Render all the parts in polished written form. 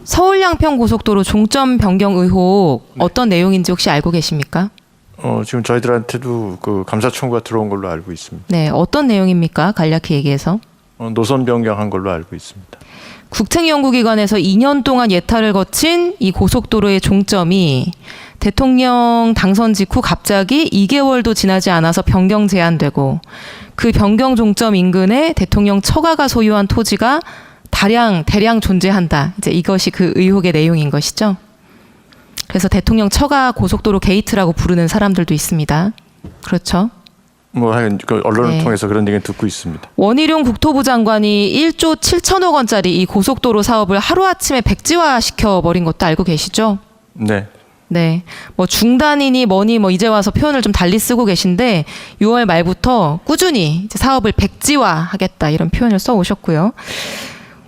서울 양평 고속도로 종점 변경 의혹 어떤 내용인지 혹시 알고 계십니까? 지금 저희들한테도 그 감사 청구가 들어온 걸로 알고 있습니다. 네, 어떤 내용입니까? 간략히 얘기해서. 노선 변경한 걸로 알고 있습니다. 국책연구기관에서 2년 동안 예탈을 거친 이 고속도로의 종점이 대통령 당선 직후 갑자기 2개월도 지나지 않아서 변경 제한되고 그 변경 종점 인근에 대통령 처가가 소유한 토지가 대량 존재한다. 이제 이것이 그 의혹의 내용인 것이죠. 그래서 대통령 처가 고속도로 게이트라고 부르는 사람들도 있습니다. 그렇죠? 하여간 그 언론을 네. 통해서 그런 얘기는 듣고 있습니다. 원희룡 국토부 장관이 1조 7천억 원짜리 이 고속도로 사업을 하루아침에 백지화시켜버린 것도 알고 계시죠? 네. 네. 중단이니 뭐니 이제 와서 표현을 좀 달리 쓰고 계신데 6월 말부터 꾸준히 이제 사업을 백지화하겠다 이런 표현을 써오셨고요.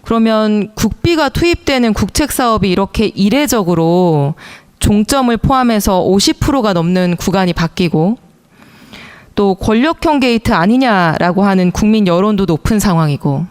그러면 국비가 투입되는 국책 사업이 이렇게 이례적으로 종점을 포함해서 50%가 넘는 구간이 바뀌고 또 권력형 게이트 아니냐라고 하는 국민 여론도 높은 상황이고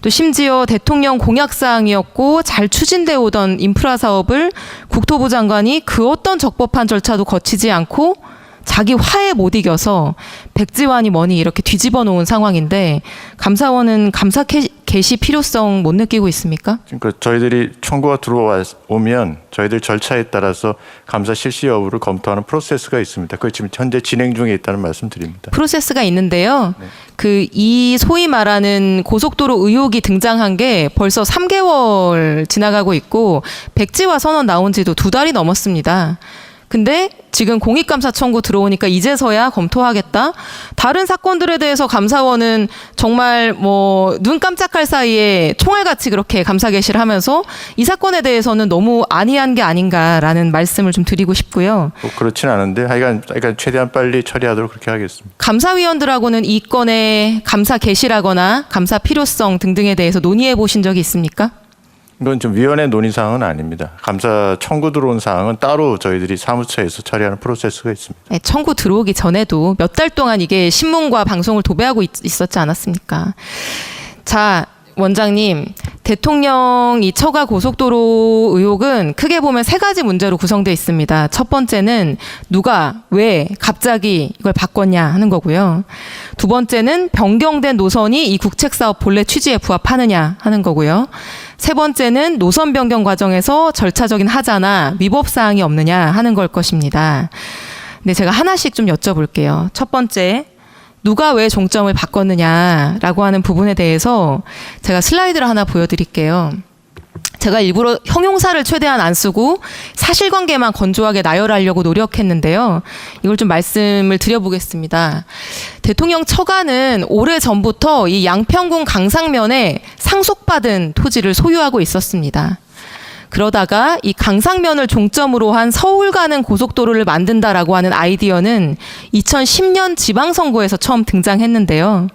또 심지어 대통령 공약사항이었고 잘 추진되어 오던 인프라 사업을 국토부 장관이 그 어떤 적법한 절차도 거치지 않고 자기 화에 못 이겨서 백지환이 뭐니 이렇게 뒤집어 놓은 상황인데 감사원은 감사 개시 필요성 못 느끼고 있습니까? 그러니까 저희들이 청구가 들어오면 저희들 절차에 따라서 감사 실시 여부를 검토하는 프로세스가 있습니다. 그게 지금 현재 진행 중에 있다는 말씀 드립니다. 프로세스가 있는데요. 네. 이 소위 말하는 고속도로 의혹이 등장한 게 벌써 3개월 지나가고 있고 백지화 선언 나온 지도 2달이 넘었습니다. 근데 지금 공익감사 청구 들어오니까 이제서야 검토하겠다. 다른 사건들에 대해서 감사원은 정말 눈 깜짝할 사이에 총알같이 그렇게 감사 개시를 하면서 이 사건에 대해서는 너무 안이한 게 아닌가라는 말씀을 좀 드리고 싶고요. 그렇진 않은데 하여간 최대한 빨리 처리하도록 그렇게 하겠습니다. 감사위원들하고는 이 건의 감사 개시라거나 감사 필요성 등등에 대해서 논의해 보신 적이 있습니까? 이건 좀 위원회 논의 사항은 아닙니다. 감사 청구 들어온 사항은 따로 저희들이 사무처에서 처리하는 프로세스가 있습니다. 네, 청구 들어오기 전에도 몇 달 동안 이게 신문과 방송을 도배하고 있었지 않았습니까? 자, 원장님, 대통령 이 처가 고속도로 의혹은 크게 보면 3가지 문제로 구성되어 있습니다. 첫 번째는 누가, 왜, 갑자기 이걸 바꿨냐 하는 거고요. 두 번째는 변경된 노선이 이 국책사업 본래 취지에 부합하느냐 하는 거고요. 세 번째는 노선 변경 과정에서 절차적인 하자나 위법 사항이 없느냐 하는 걸 것입니다. 근데 제가 하나씩 좀 여쭤볼게요. 첫 번째, 누가 왜 종점을 바꿨느냐라고 하는 부분에 대해서 제가 슬라이드를 하나 보여드릴게요. 제가 일부러 형용사를 최대한 안 쓰고 사실관계만 건조하게 나열하려고 노력했는데요. 이걸 좀 말씀을 드려보겠습니다. 대통령 처가는 오래전부터 이 양평군 강상면에 상속받은 토지를 소유하고 있었습니다. 그러다가 이 강상면을 종점으로 한 서울 가는 고속도로를 만든다라고 하는 아이디어는 2010년 지방선거에서 처음 등장했는데요.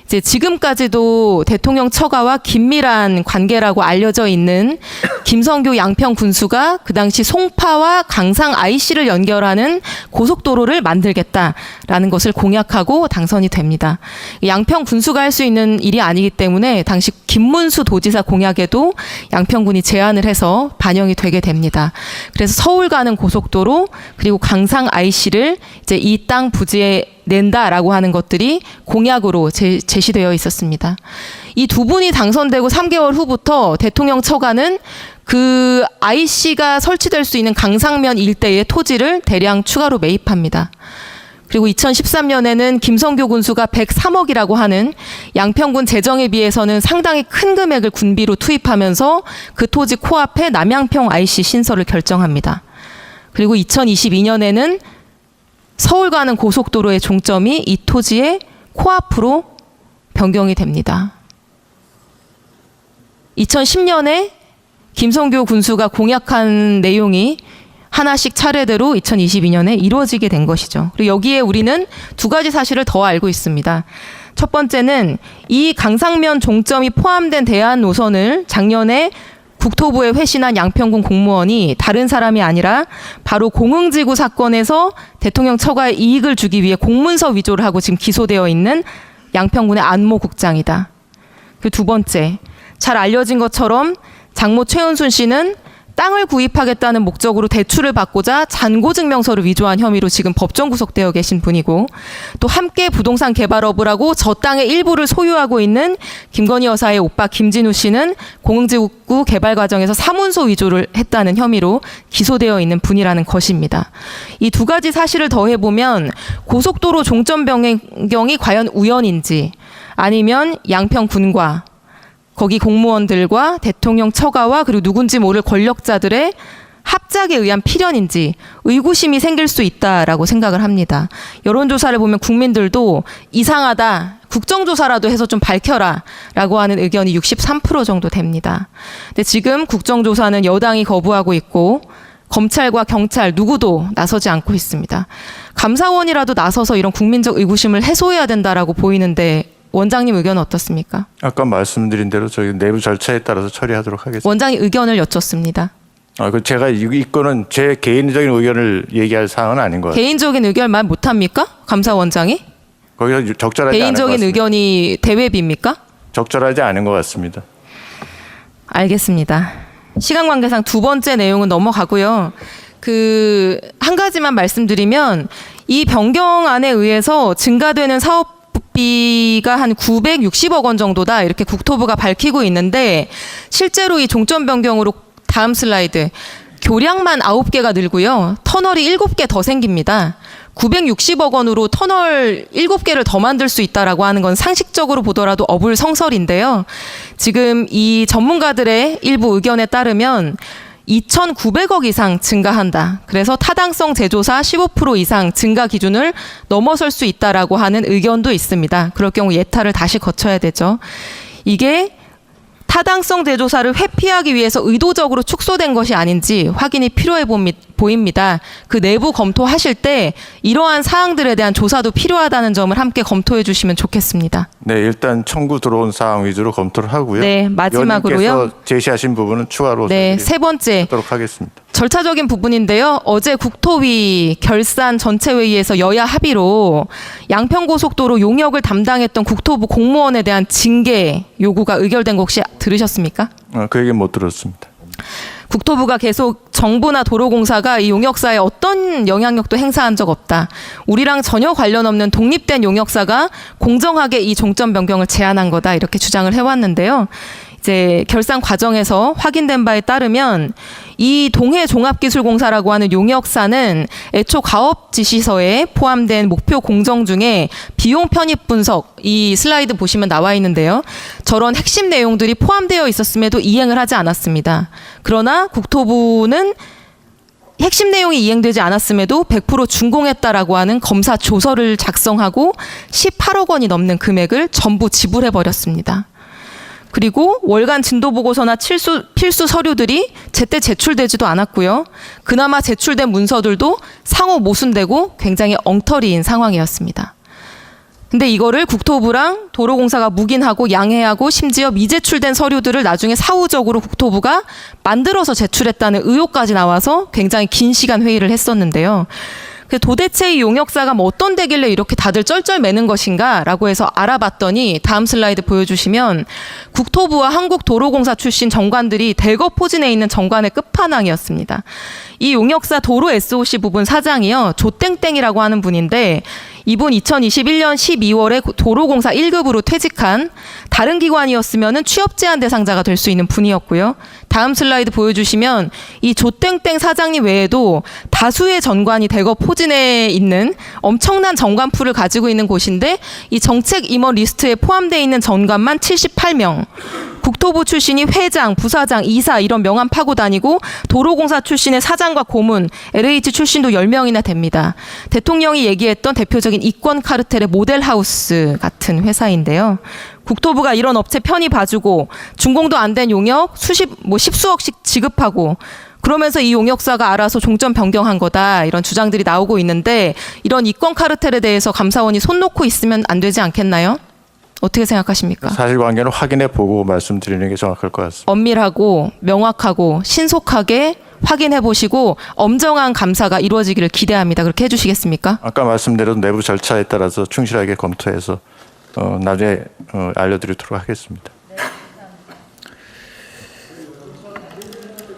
이제 지금까지도 대통령 처가와 긴밀한 관계라고 알려져 있는 김성교 양평 군수가 그 당시 송파와 강상 IC를 연결하는 고속도로를 만들겠다라는 것을 공약하고 당선이 됩니다. 양평 군수가 할 수 있는 일이 아니기 때문에 당시 김문수 도지사 공약에도 양평군이 제안을 해서 반영이 되게 됩니다. 그래서 서울 가는 고속도로 그리고 강상 IC를 이제 이 땅 부지에 낸다라고 하는 것들이 공약으로 제시되어 있었습니다. 이 두 분이 당선되고 3개월 후부터 대통령 처가는 그 IC가 설치될 수 있는 강상면 일대의 토지를 대량 추가로 매입합니다. 그리고 2013년에는 김성교 군수가 103억이라고 하는 양평군 재정에 비해서는 상당히 큰 금액을 군비로 투입하면서 그 토지 코앞에 남양평 IC 신설을 결정합니다. 그리고 2022년에는 서울 가는 고속도로의 종점이 이 토지의 코앞으로 변경이 됩니다. 2010년에 김성교 군수가 공약한 내용이 하나씩 차례대로 2022년에 이루어지게 된 것이죠. 그리고 여기에 우리는 2가지 사실을 더 알고 있습니다. 첫 번째는 이 강상면 종점이 포함된 대안 노선을 작년에 국토부에 회신한 양평군 공무원이 다른 사람이 아니라 바로 공흥지구 사건에서 대통령 처가에 이익을 주기 위해 공문서 위조를 하고 지금 기소되어 있는 양평군의 안모 국장이다. 그 두 번째, 잘 알려진 것처럼 장모 최은순 씨는 땅을 구입하겠다는 목적으로 대출을 받고자 잔고증명서를 위조한 혐의로 지금 법정 구속되어 계신 분이고, 또 함께 부동산 개발업을 하고 저 땅의 일부를 소유하고 있는 김건희 여사의 오빠 김진우 씨는 공흥지구 개발 과정에서 사문서 위조를 했다는 혐의로 기소되어 있는 분이라는 것입니다. 이 두 가지 사실을 더해보면 고속도로 종점 변경이 과연 우연인지, 아니면 양평군과 거기 공무원들과 대통령 처가와 그리고 누군지 모를 권력자들의 합작에 의한 필연인지 의구심이 생길 수 있다라고 생각을 합니다. 여론조사를 보면 국민들도 이상하다, 국정조사라도 해서 좀 밝혀라 라고 하는 의견이 63% 정도 됩니다. 근데 지금 국정조사는 여당이 거부하고 있고 검찰과 경찰 누구도 나서지 않고 있습니다. 감사원이라도 나서서 이런 국민적 의구심을 해소해야 된다라고 보이는데 원장님 의견은 어떻습니까? 아까 말씀드린 대로 저희 내부 절차에 따라서 처리하도록 하겠습니다. 원장님 의견을 여쭙습니다. 제가 이거는 제 개인적인 의견을 얘기할 사항은 아닌 것 같아요. 개인적인 의견 말 못합니까? 감사원장이? 거기서 적절하지 않은 것 개인적인 같습니다. 의견이 대외비입니까? 적절하지 않은 것 같습니다. 알겠습니다. 시간 관계상 두 번째 내용은 넘어가고요. 한 가지만 말씀드리면 이 변경안에 의해서 증가되는 사업비가 한 960억 원 정도다 이렇게 국토부가 밝히고 있는데, 실제로 이 종점 변경으로 다음 슬라이드 교량만 9개가 늘고요. 터널이 7개 더 생깁니다. 960억 원으로 터널 7개를 더 만들 수 있다라고 하는 건 상식적으로 보더라도 어불성설인데요. 지금 이 전문가들의 일부 의견에 따르면 2,900억 이상 증가한다. 그래서 타당성 재조사 15% 이상 증가 기준을 넘어설 수 있다라고 하는 의견도 있습니다. 그럴 경우 예타를 다시 거쳐야 되죠. 이게 타당성 재조사를 회피하기 위해서 의도적으로 축소된 것이 아닌지 확인이 필요해 보입니다. 그 내부 검토하실 때 이러한 사항들에 대한 조사도 필요하다는 점을 함께 검토해 주시면 좋겠습니다. 네, 일단 청구 들어온 사항 위주로 검토를 하고요. 네, 마지막으로요. 의원님께서 제시하신 부분은 추가로 네, 세 번째 하도록 하겠습니다. 절차적인 부분인데요. 어제 국토위 결산 전체회의에서 여야 합의로 양평고속도로 용역을 담당했던 국토부 공무원에 대한 징계 요구가 의결된 거 혹시 들으셨습니까? 그 얘기는 못 들었습니다. 국토부가 계속 정부나 도로공사가 이 용역사에 어떤 영향력도 행사한 적 없다. 우리랑 전혀 관련 없는 독립된 용역사가 공정하게 이 종점 변경을 제안한 거다. 이렇게 주장을 해왔는데요. 이제 결산 과정에서 확인된 바에 따르면 이 동해종합기술공사라고 하는 용역사는 애초 가업 지시서에 포함된 목표 공정 중에 비용 편입 분석, 이 슬라이드 보시면 나와 있는데요. 저런 핵심 내용들이 포함되어 있었음에도 이행을 하지 않았습니다. 그러나 국토부는 핵심 내용이 이행되지 않았음에도 100% 준공했다라고 하는 검사 조서를 작성하고 18억 원이 넘는 금액을 전부 지불해 버렸습니다. 그리고 월간 진도 보고서나 필수 서류들이 제때 제출되지도 않았고요. 그나마 제출된 문서들도 상호 모순되고 굉장히 엉터리인 상황이었습니다. 근데 이거를 국토부랑 도로공사가 묵인하고 양해하고 심지어 미제출된 서류들을 나중에 사후적으로 국토부가 만들어서 제출했다는 의혹까지 나와서 굉장히 긴 시간 회의를 했었는데요. 도대체 이 용역사가 뭐 어떤 데길래 이렇게 다들 쩔쩔매는 것인가 라고 해서 알아봤더니 다음 슬라이드 보여주시면 국토부와 한국도로공사 출신 정관들이 대거 포진해 있는 정관의 끝판왕이었습니다. 이 용역사 도로 SOC 부분 사장이요, 조땡땡이라고 하는 분인데, 이분 2021년 12월에 도로공사 1급으로 퇴직한, 다른 기관이었으면 취업 제한 대상자가 될 수 있는 분이었고요. 다음 슬라이드 보여주시면 이 조땡땡 사장님 외에도 다수의 전관이 대거 포진해 있는 엄청난 전관풀을 가지고 있는 곳인데, 이 정책 임원 리스트에 포함되어 있는 전관만 78명. 국토부 출신이 회장, 부사장, 이사 이런 명함 파고 다니고, 도로공사 출신의 사장과 고문, LH 출신도 10명이나 됩니다. 대통령이 얘기했던 대표적인 이권 카르텔의 모델하우스 같은 회사인데요. 국토부가 이런 업체 편히 봐주고 준공도 안 된 용역 십수억씩 지급하고, 그러면서 이 용역사가 알아서 종점 변경한 거다, 이런 주장들이 나오고 있는데, 이런 이권 카르텔에 대해서 감사원이 손 놓고 있으면 안 되지 않겠나요? 어떻게 생각하십니까? 사실관계를 확인해 보고 말씀드리는 게 정확할 것 같습니다. 엄밀하고 명확하고 신속하게 확인해 보시고 엄정한 감사가 이루어지기를 기대합니다. 그렇게 해주시겠습니까? 아까 말씀드린 내부 절차에 따라서 충실하게 검토해서 나중에 알려드리도록 하겠습니다.